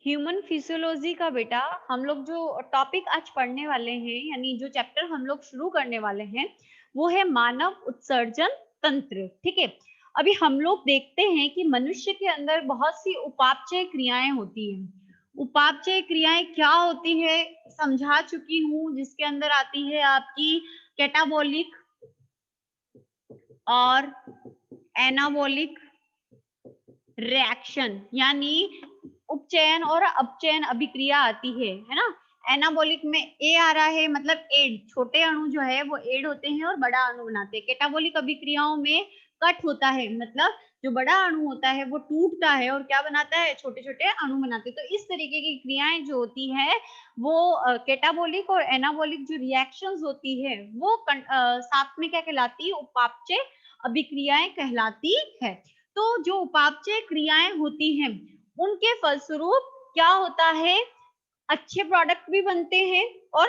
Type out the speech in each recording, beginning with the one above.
Human physiology का बेटा हम लोग जो टॉपिक आज पढ़ने वाले हैं यानी जो चैप्टर हम लोग शुरू करने वाले हैं वो है मानव उत्सर्जन तंत्र। ठीक है। अभी हम लोग देखते हैं कि मनुष्य के अंदर बहुत सी उपापचय क्रियाएं होती हैं। उपापचय क्रियाएं क्या होती है समझा चुकी हूँ, जिसके अंदर आती है आपकी कैटाबॉलिक और एनाबॉलिक रिएक्शन, यानी उपचयन और अपचयन अभिक्रिया आती है ना। एनाबॉलिक में ए आ रहा है, मतलब एड, छोटे अणु जो है वो एड होते हैं और बड़ा अणु बनाते हैं। कैटाबॉलिक अभिक्रियाओं में कट होता है, मतलब जो बड़ा अणु होता है वो टूटता है और क्या बनाता है, छोटे छोटे अणु बनाते हैं। तो इस तरीके की क्रियाएं जो होती है वो कैटाबॉलिक और एनाबॉलिक जो रिएक्शंस होती है वो साथ में क्या कहलाती है, उपापचय अभिक्रियाएं कहलाती है। तो जो उपापचय क्रियाएं होती हैं उनके फलस्वरूप क्या होता है, अच्छे प्रोडक्ट भी बनते हैं और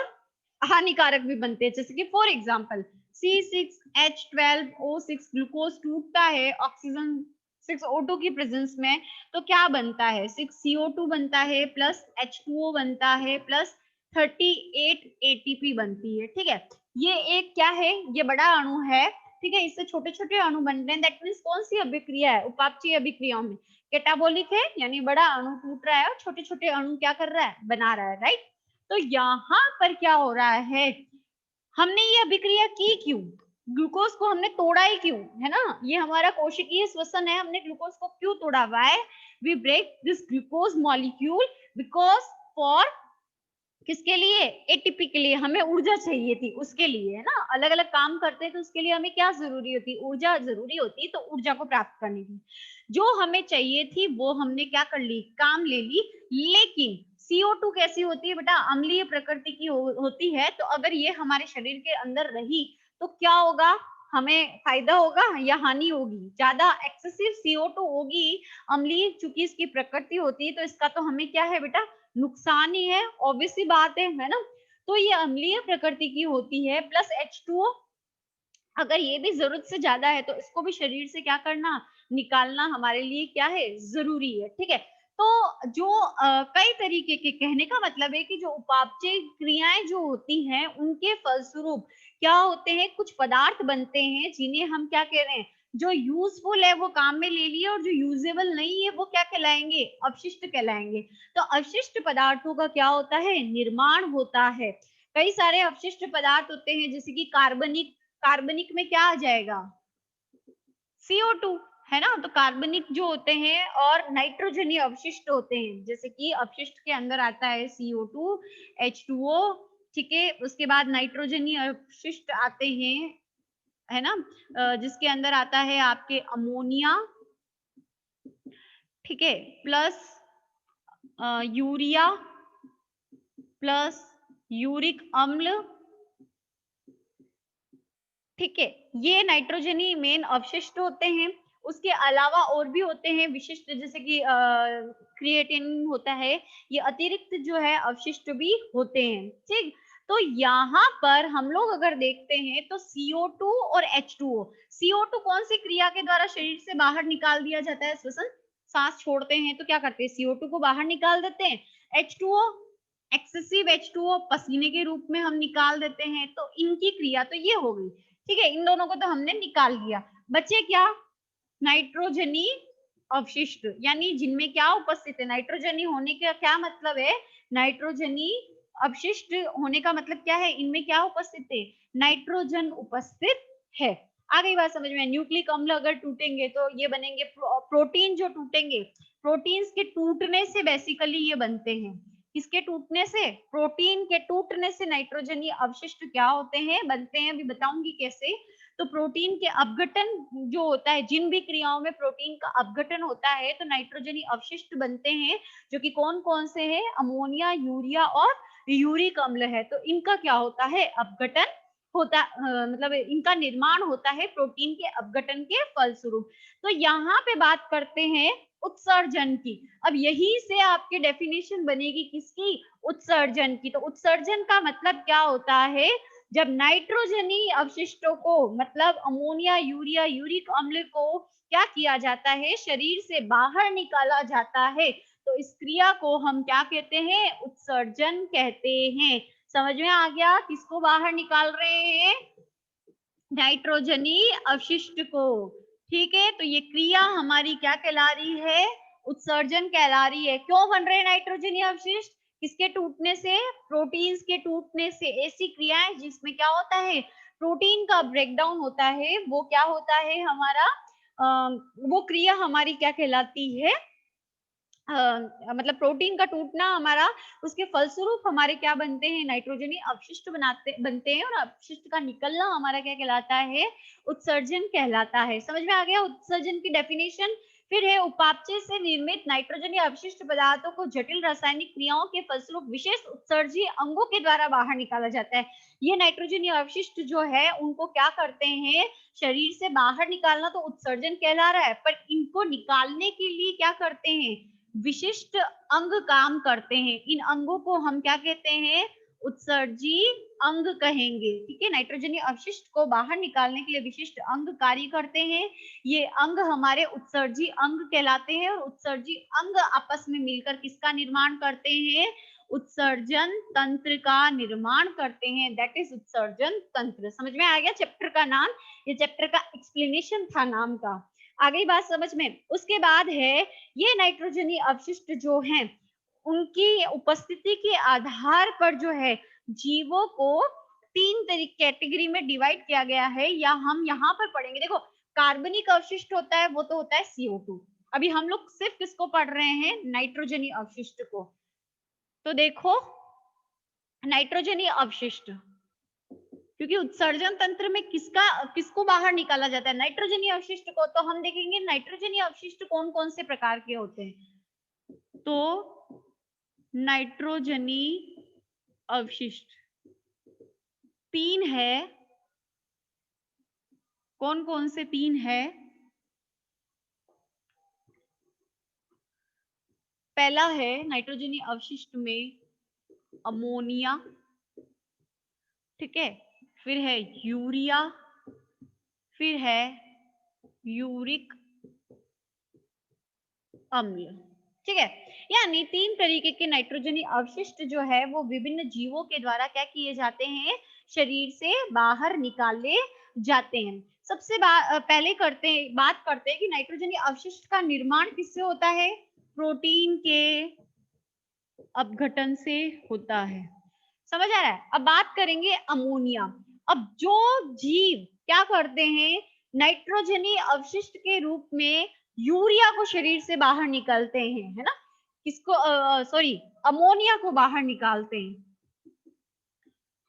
हानिकारक भी बनते हैं। जैसे कि फॉर एग्जांपल C6H12O6 ग्लूकोज टूटता है ऑक्सीजन 6O2 की प्रेजेंस में, तो क्या बनता है, 6CO2 बनता है प्लस H2O बनता है प्लस 38 ATP बनती है। ठीक है, ये एक क्या है, ये बड़ा अणु है। ठीक है, इससे छोटे छोटे अणु बनते हैं। दैट मीन्स कौन सी अभिक्रिया है, उपापचयी अभिक्रियाओं में कैटाबॉलिक है, यानी बड़ा अणु टूट रहा है और छोटे छोटे अणु क्या कर रहा है, बना रहा है। राइट। तो यहाँ पर क्या हो रहा है, हमने ये अभिक्रिया की क्यों, ग्लूकोज को हमने तोड़ा ही क्यों, है ना। ये हमारा कोशिकीय श्वसन है, हमने ग्लूकोज को क्यों तोड़ा, why we break this glucose molecule, because for किसके लिए, एटीपी के लिए, हमें ऊर्जा चाहिए थी उसके लिए, है ना। अलग अलग काम करते हैं तो उसके लिए हमें क्या जरूरी होती, ऊर्जा जरूरी होती। तो ऊर्जा को प्राप्त करने की जो हमें चाहिए थी वो हमने क्या कर ली, काम ले ली। लेकिन CO2 कैसी होती है बेटा, अम्लीय प्रकृति की होती है। तो अगर ये हमारे शरीर के अंदर रही तो क्या होगा, हमें फायदा होगा या हानि होगी, ज्यादा एक्सेसिव CO2 होगी, अम्लीय चूंकि इसकी प्रकृति होती है तो इसका तो हमें क्या है बेटा, नुकसान ही है, ऑब्वियसली बात है ना। तो ये अम्लीय प्रकृति की होती है प्लस H2O, अगर ये भी जरूरत से ज्यादा है तो इसको भी शरीर से क्या करना, निकालना हमारे लिए क्या है, जरूरी है। ठीक है। तो जो कई तरीके के, कहने का मतलब है कि जो उपापचय क्रियाएं जो होती हैं उनके फलस्वरूप क्या होते हैं, कुछ पदार्थ बनते हैं जिन्हें हम क्या कह रहे हैं, जो यूजफुल है वो काम में ले लिए और जो यूजेबल नहीं है वो क्या कहलाएंगे, अपशिष्ट कहलाएंगे। तो अपशिष्ट पदार्थों का क्या होता है, निर्माण होता है। कई सारे अपशिष्ट पदार्थ होते हैं जैसे कि कार्बनिक, कार्बनिक में क्या आ जाएगा, CO2, है ना। तो कार्बनिक जो होते हैं और नाइट्रोजनीय अवशिष्ट होते हैं, जैसे कि अपशिष्ट के अंदर आता है CO2, H2O। ठीक है, उसके बाद नाइट्रोजनीय अवशिष्ट आते हैं, है ना, जिसके अंदर आता है आपके अमोनिया। ठीक है, प्लस यूरिया प्लस यूरिक अम्ल। ठीक है, ये नाइट्रोजनी मेन अवशिष्ट होते हैं। उसके अलावा और भी होते हैं विशिष्ट, जैसे कि क्रिएटिन होता है, ये अतिरिक्त जो है अवशिष्ट भी होते हैं। ठीक, तो यहाँ पर हम लोग अगर देखते हैं तो CO2 और H2O, CO2 कौन सी क्रिया के द्वारा शरीर से बाहर निकाल दिया जाता है, श्वसन, सांस छोड़ते हैं तो क्या करते हैं, CO2 को बाहर निकाल देते हैं। H2O, एक्सेसिव H2O पसीने के रूप में हम निकाल देते हैं। तो इनकी क्रिया तो ये हो गई। ठीक है, इन दोनों को तो हमने निकाल दिया, बचे क्या, नाइट्रोजनी अवशिष्ट, यानी जिनमें क्या उपस्थित है, नाइट्रोजनी होने का क्या मतलब है, नाइट्रोजनी अवशिष्ट होने का मतलब क्या है, इनमें क्या उपस्थित है, नाइट्रोजन उपस्थित है। आ गई बात समझ में। न्यूक्लिक अम्ल अगर टूटेंगे तो ये बनेंगे प्रोटीन, जो टूटेंगे, प्रोटीन्स के टूटने से बेसिकली ये बनते हैं, किसके टूटने से, प्रोटीन के टूटने से नाइट्रोजनीय अवशिष्ट क्या होते हैं, बनते हैं। अभी बताऊंगी कैसे। तो प्रोटीन के अपघटन जो होता है, जिन भी क्रियाओं में प्रोटीन का अपघटन होता है तो नाइट्रोजनीय अवशिष्ट बनते हैं, जो कि कौन कौन से हैं, अमोनिया, यूरिया और यूरिक अम्ल है। तो इनका क्या होता है, अपघटन होता, मतलब इनका निर्माण होता है प्रोटीन के अपघटन के फलस्वरूप। तो यहाँ पे बात करते हैं उत्सर्जन की। अब यही से आपकी डेफिनेशन बनेगी किसकी, उत्सर्जन की। तो उत्सर्जन का मतलब क्या होता है, जब नाइट्रोजनी अवशिष्टों को, मतलब अमोनिया, यूरिया, यूरिक अम्ल को क्या किया जाता है, शरीर से बाहर निकाला जाता है, तो इस क्रिया को हम क्या कहते हैं? उत्सर्जन कहते हैं। समझ में आ गया? किसको बाहर निकाल रहे हैं? नाइट्रोजनी अवशिष्ट को। ठीक है, तो ये क्रिया हमारी क्या कहला रही है? उत्सर्जन कहला रही है। क्यों बन रहे हैं नाइट्रोजनी अवशिष्ट? किसके टूटने से? प्रोटीन्स के टूटने से। ऐसी क्रियाएं जिसमें क्या होता है? प्रोटीन का ब्रेकडाउन होता है, वो क्या होता है हमारा? वो क्रिया हमारी क्या कहलाती है? मतलब प्रोटीन का टूटना हमारा, उसके फलस्वरूप हमारे क्या बनते हैं? नाइट्रोजनी अवशिष्ट बनते हैं, और अवशिष्ट का निकलना हमारा क्या कहलाता है? उत्सर्जन कहलाता है। समझ में आ गया उत्सर्जन की डेफिनेशन? फिर है, उपापचय से निर्मित नाइट्रोजनी अवशिष्ट पदार्थों को जटिल रासायनिक क्रियाओं के फलस्वरूप विशेष उत्सर्जी अंगों के द्वारा बाहर निकाला जाता है। ये नाइट्रोजनी अवशिष्ट जो है उनको क्या करते हैं? शरीर से बाहर निकालना तो उत्सर्जन कहला रहा है, पर इनको निकालने के लिए क्या करते हैं? विशिष्ट अंग काम करते हैं। इन अंगों को हम क्या कहते हैं? उत्सर्जी अंग कहेंगे। ठीक है, नाइट्रोजनी अवशिष्ट को बाहर निकालने के लिए विशिष्ट अंग कार्य करते हैं। ये अंग हमारे उत्सर्जी अंग कहलाते हैं, और उत्सर्जी अंग आपस में मिलकर किसका निर्माण करते हैं? उत्सर्जन तंत्र का निर्माण करते हैं। दैट इज उत्सर्जन तंत्र। समझ में आ गया चैप्टर का नाम? ये चैप्टर का एक्सप्लेनेशन था नाम का। आ गई बात समझ में? उसके बाद है, ये नाइट्रोजनी अवशिष्ट जो हैं उनकी उपस्थिति के आधार पर जो है जीवों को तीन कैटेगरी में डिवाइड किया गया है, या हम यहाँ पर पढ़ेंगे। देखो, कार्बनिक अवशिष्ट होता है, वो तो होता है CO2। अभी हम लोग सिर्फ किसको पढ़ रहे हैं? नाइट्रोजनी अवशिष्ट को। तो देखो, नाइट्रोजनी अवशिष्ट, क्योंकि उत्सर्जन तंत्र में किसको बाहर निकाला जाता है? नाइट्रोजनी अवशिष्ट को। तो हम देखेंगे नाइट्रोजनी अवशिष्ट कौन कौन से प्रकार के होते हैं। तो नाइट्रोजनी अवशिष्ट तीन है। कौन कौन से तीन है? पहला है नाइट्रोजनी अवशिष्ट में अमोनिया, ठीक है, फिर है यूरिया, फिर है यूरिक अम्ल। ठीक है, यानी तीन तरीके के नाइट्रोजनी अवशिष्ट जो है वो विभिन्न जीवों के द्वारा क्या किए जाते हैं? शरीर से बाहर निकाले जाते हैं। सबसे पहले बात करते हैं कि नाइट्रोजनी अवशिष्ट का निर्माण किससे होता है? प्रोटीन के अपघटन से होता है। समझ आ रहा है? अब बात करेंगे अमोनिया। अब जो जीव क्या करते हैं? नाइट्रोजनी अवशिष्ट के रूप में यूरिया को शरीर से बाहर निकालते हैं, है ना? किसको? सॉरी, अमोनिया को बाहर निकालते हैं।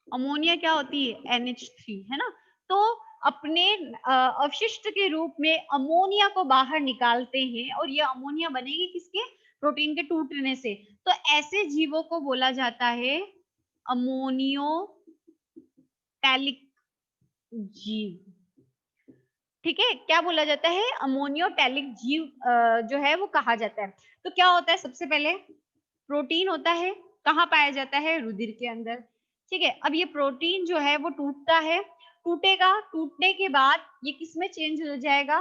अमोनिया क्या होती है? NH3, है ना? तो अपने अवशिष्ट के रूप में अमोनिया को बाहर निकालते हैं, और ये अमोनिया बनेगी किसके? प्रोटीन के टूटने से। तो ऐसे जीवों को बोला जाता है अमोनियो टैलिक जीव। ठीक है, क्या बोला जाता है? अमोनियोटैलिक जीव जो है वो कहा जाता है। तो क्या होता है? सबसे पहले प्रोटीन होता है, कहाँ पाया जाता है? रुधिर के अंदर। ठीक है, अब ये प्रोटीन जो है वो टूटता है, टूटेगा, टूटने के बाद ये किस में चेंज हो जाएगा?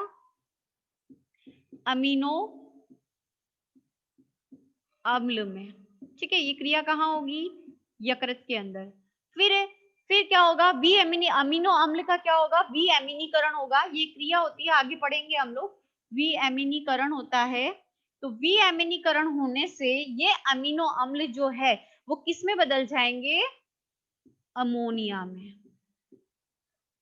अमीनो अम्ल में। ठीक है, ये क्रिया कहाँ होगी? यकृत के अंदर। फिर क्या होगा? अमीनो अम्ल का क्या होगा? विअमीनीकरण होगा। ये क्रिया होती है, आगे पढ़ेंगे हम लोग। विअमीनीकरण होता है। तो विअमीनीकरण होने से ये अमीनो अम्ल जो है वो किस में बदल जाएंगे? अमोनिया में।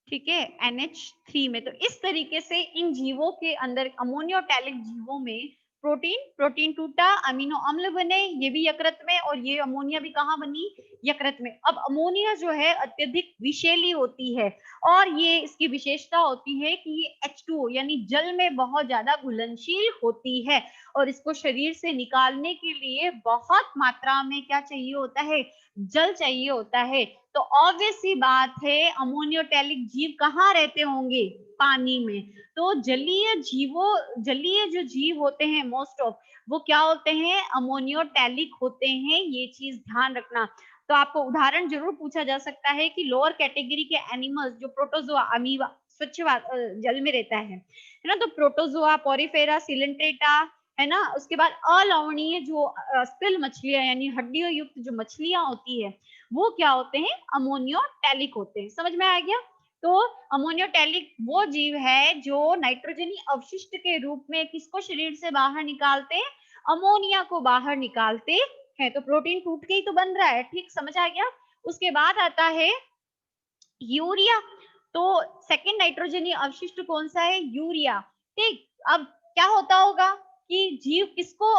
ठीक है, NH3 में। तो इस तरीके से इन जीवों के अंदर, अमोनियोटैलिक जीवों में प्रोटीन टूटा, अमीनो अम्ल बने, ये भी यकृत में, और ये अमोनिया भी कहाँ बनी? यकृत में। अब अमोनिया जो है अत्यधिक विषैली होती है, और ये इसकी विशेषता होती है कि ये H2O यानी जल में बहुत ज्यादा घुलनशील होती है, और इसको शरीर से निकालने के लिए बहुत मात्रा में क्या चाहिए होता है? जल चाहिए होता है। तो ऑब्वियस सी बात है, अमोनियोटैलिक जीव कहाँ रहते होंगे? पानी में। तो जलीय जो जीव होते हैं मोस्ट ऑफ, वो क्या होते हैं? अमोनियोटैलिक होते हैं। ये चीज ध्यान रखना। तो आपको उदाहरण जरूर पूछा जा सकता है कि लोअर कैटेगरी के एनिमल्स जो प्रोटोजोआ, अमीबा, स्वच्छ जल में रहता है ना? तो प्रोटोजोआ, पोरिफेरा, सिलेंट्रेटा, है ना। उसके बाद अलवणीय जो स्टिल मछलियां यानी हड्डियों युक्त जो मछलियां होती है वो क्या होते हैं, अमोनियोटैलिक होते हैं। समझ में आ गया। तो अमोनियोटैलिक वो जीव है जो नाइट्रोजनी अवशिष्ट के रूप में किसको शरीर से बाहर निकालते हैं, अमोनिया को बाहर निकालते हैं। तो प्रोटीन टूट के ही तो बन रहा है, ठीक समझ आ गया। उसके बाद आता है यूरिया। तो सेकंड नाइट्रोजनी अवशिष्ट कौन सा है, यूरिया। ठीक, अब क्या होता होगा कि जीव किसको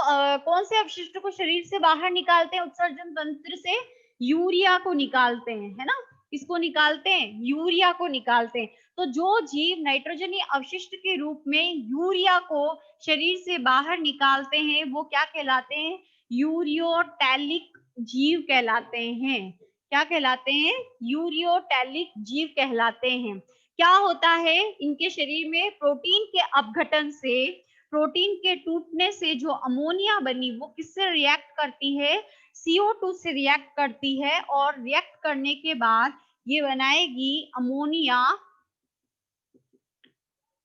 कौन से अवशिष्ट को शरीर से बाहर निकालते हैं उत्सर्जन तंत्र से, यूरिया को निकालते हैं, है ना। किसको निकालते हैं, यूरिया को निकालते हैं। तो जो जीव नाइट्रोजनी अवशिष्ट के रूप में यूरिया को शरीर से बाहर निकालते हैं वो क्या कहलाते हैं, यूरियोटैलिक जीव कहलाते हैं। क्या कहलाते हैं, यूरियोटैलिक जीव कहलाते हैं। क्या होता है इनके शरीर में, प्रोटीन के अपघटन से, प्रोटीन के टूटने से जो अमोनिया बनी वो किससे रिएक्ट करती है, CO2 से रिएक्ट करती है, और रिएक्ट करने के बाद ये बनाएगी अमोनिया,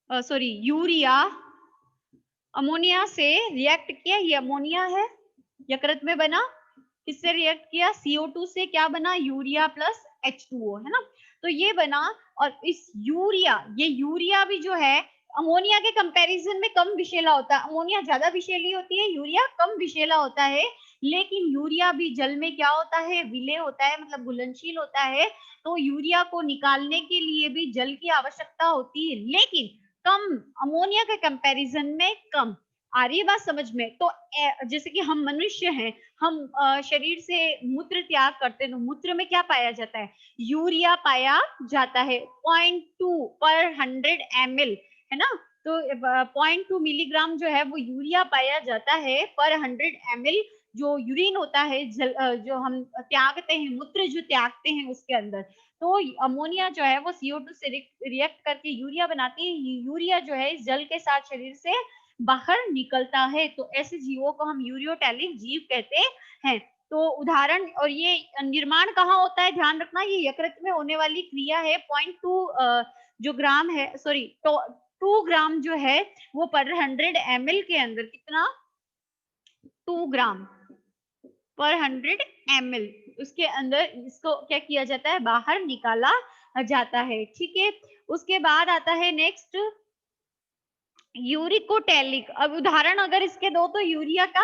सॉरी यूरिया। अमोनिया से रिएक्ट किया, ये अमोनिया है, यकृत में बना, किससे रिएक्ट किया, CO2 से, क्या बना, यूरिया प्लस H2O, है ना। तो ये बना, और इस यूरिया, ये यूरिया भी जो है अमोनिया के कंपैरिजन में कम विषैला होता है। अमोनिया ज्यादा विषैली होती है, यूरिया कम विषैला होता है। लेकिन यूरिया भी जल में क्या होता है, विलय होता है, मतलब घुलनशील होता है। तो यूरिया को निकालने के लिए भी जल की आवश्यकता होती है, लेकिन कम, अमोनिया के कंपैरिजन में कम। आ रही है बात समझ में। तो जैसे कि हम मनुष्य हैं, हम शरीर से मूत्र त्याग करते हैं, तो मूत्र में क्या पाया जाता है, यूरिया पाया जाता है 0.2 पर 100 ml, है ना। तो 0.2 मिलीग्राम जो है वो यूरिया पाया जाता है पर 100 ml। जो यूरिन होता है, जो हम त्यागते हैं, मूत्र जो त्यागते हैं उसके अंदर, तो अमोनिया जो है वो CO2 से रिएक्ट करके यूरिया बनाती है। यूरिया जो है इस जल के साथ शरीर से बाहर निकलता है। तो ऐसे जीवों को हम यूरियोटैलिक जीव कहते हैं। तो उदाहरण, और ये निर्माण कहाँ होता है, ध्यान रखना, ये यकृत में होने वाली क्रिया है। 0.2 जो ग्राम है, सॉरी, तो 2 ग्राम जो है वो पर 100 ml के अंदर, कितना, 2 ग्राम पर 100 ml, उसके अंदर इसको क्या किया जाता है, बाहर निकाला जाता है। ठीक है। उसके बाद आता है नेक्स्ट यूरिकोटैलिक। अब उदाहरण अगर इसके दो तो यूरिया का,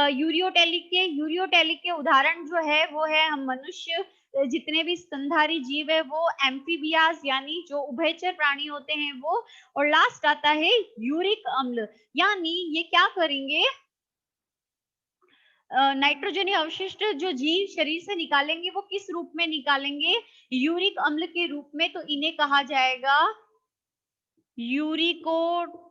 यूरियोटैलिक के उदाहरण जो है वो है हम मनुष्य, जितने भी स्तनधारी जीव है वो, एम्फीबियास यानी जो उभयचर प्राणी होते हैं वो, और लास्ट आता है यूरिक अम्ल। यानी ये क्या करेंगे, नाइट्रोजनी अवशिष्ट जो जीव शरीर से निकालेंगे वो किस रूप में निकालेंगे, यूरिक अम्ल के रूप में। तो इन्हें कहा जाएगा यूरिकोटैलिक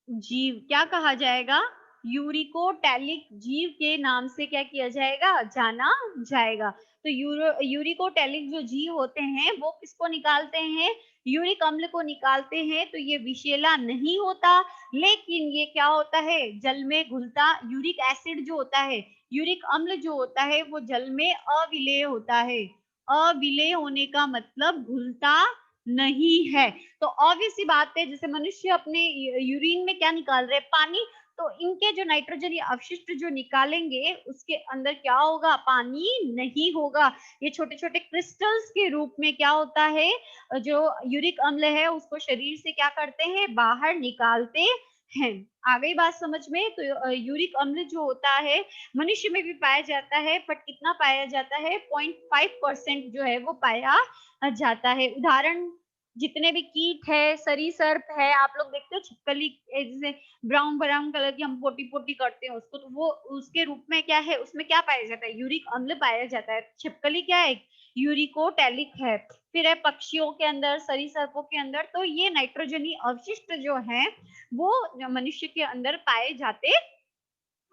जीव। क्या कहा जाएगा, यूरिकोटैलिक जीव के नाम से क्या किया जाएगा, जाना जाएगा। तो यूरिकोटैलिक जो जीव होते हैं वो किसको निकालते हैं, यूरिक अम्ल को निकालते हैं। तो ये विषैला नहीं होता, लेकिन ये क्या होता है, जल में घुलता। यूरिक एसिड जो होता है, यूरिक अम्ल जो होता है वो जल में अविलेय होता है। अविलेय होने का मतलब घुलता नहीं है। तो ऑब्वियस सी बात है, जैसे मनुष्य अपने यूरिन में क्या निकाल रहे हैं, पानी, तो इनके जो नाइट्रोजनी अवशिष्ट जो निकालेंगे उसके अंदर क्या होगा, पानी नहीं होगा। ये छोटे छोटे क्रिस्टल्स के रूप में क्या होता है, जो यूरिक अम्ल है उसको शरीर से क्या करते हैं, बाहर निकालते हैं। आ गई बात समझ में। तो यूरिक अम्ल जो होता है मनुष्य में भी पाया जाता है, बट कितना पाया जाता है, 0.5% जो है वो पाया जाता है। उदाहरण, जितने भी कीट है, सरीसृप है, आप लोग देखते हो छिपकली, जैसे ब्राउन ब्राउन कलर की हम पोटी पोटी करते हैं उसको, तो वो उसके रूप में क्या है, उसमें क्या पाया जाता है, यूरिक अम्ल पाया जाता है। छिपकली क्या है, यूरिकोटैलिक है। फिर है पक्षियों के अंदर, सरीसृपों के अंदर, तो ये नाइट्रोजनी अवशिष्ट जो है वो मनुष्य के अंदर पाए जाते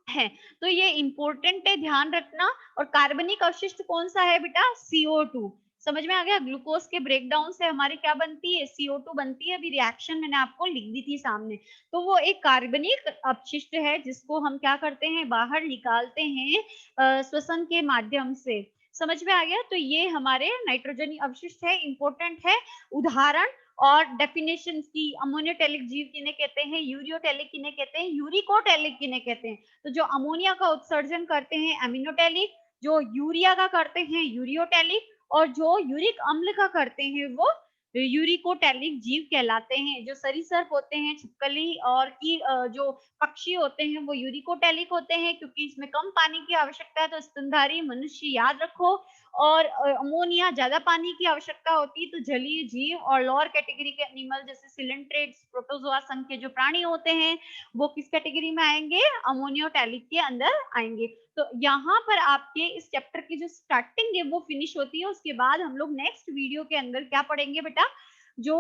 हैं। तो ये इंपॉर्टेंट है, ध्यान रखना। और कार्बनिक अवशिष्ट कौन सा है बेटा, CO2। समझ में आ गया। ग्लूकोज के ब्रेकडाउन से हमारी क्या बनती है, CO2 बनती है। अभी रिएक्शन मैंने आपको लिख दी थी सामने। तो वो एक कार्बनिक अपशिष्ट है जिसको हम क्या करते हैं, बाहर निकालते हैं श्वसन के माध्यम से। समझ में आ गया। तो ये हमारे नाइट्रोजनी अवशिष्ट है, इंपॉर्टेंट है। उदाहरण, और डेफिनेशन की अमोनियोटैलिक जीव किन्हें कहते हैं, यूरियोटैलिक किन्हें कहते हैं, यूरिकोटैलिक किन्हें कहते हैं। तो जो अमोनिया का उत्सर्जन करते हैं एमिनोटैलिक, जो यूरिया का करते हैं यूरियोटैलिक, और जो यूरिक अम्ल का करते हैं वो यूरिकोटैलिक जीव कहलाते हैं। जो सरीसृप होते हैं, छिपकली और की जो पक्षी होते हैं वो यूरिकोटैलिक होते हैं, क्योंकि इसमें कम पानी की आवश्यकता है। तो स्तनधारी मनुष्य याद रखो। और अमोनिया ज्यादा पानी की आवश्यकता होती है, तो जलीय जीव और लोअर कैटेगरी के एनिमल जैसे सिलेंट्रेट्स, प्रोटोजोआ संघ के जो प्राणी होते हैं वो किस कैटेगरी में आएंगे, अमोनियोटैलिक के अंदर आएंगे। तो यहाँ पर आपके इस चैप्टर की जो स्टार्टिंग है वो फिनिश होती है। उसके बाद हम लोग नेक्स्ट वीडियो के अंदर क्या पढ़ेंगे बेटा, जो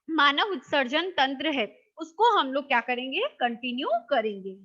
मानव उत्सर्जन तंत्र है उसको हम लोग क्या करेंगे, कंटिन्यू करेंगे।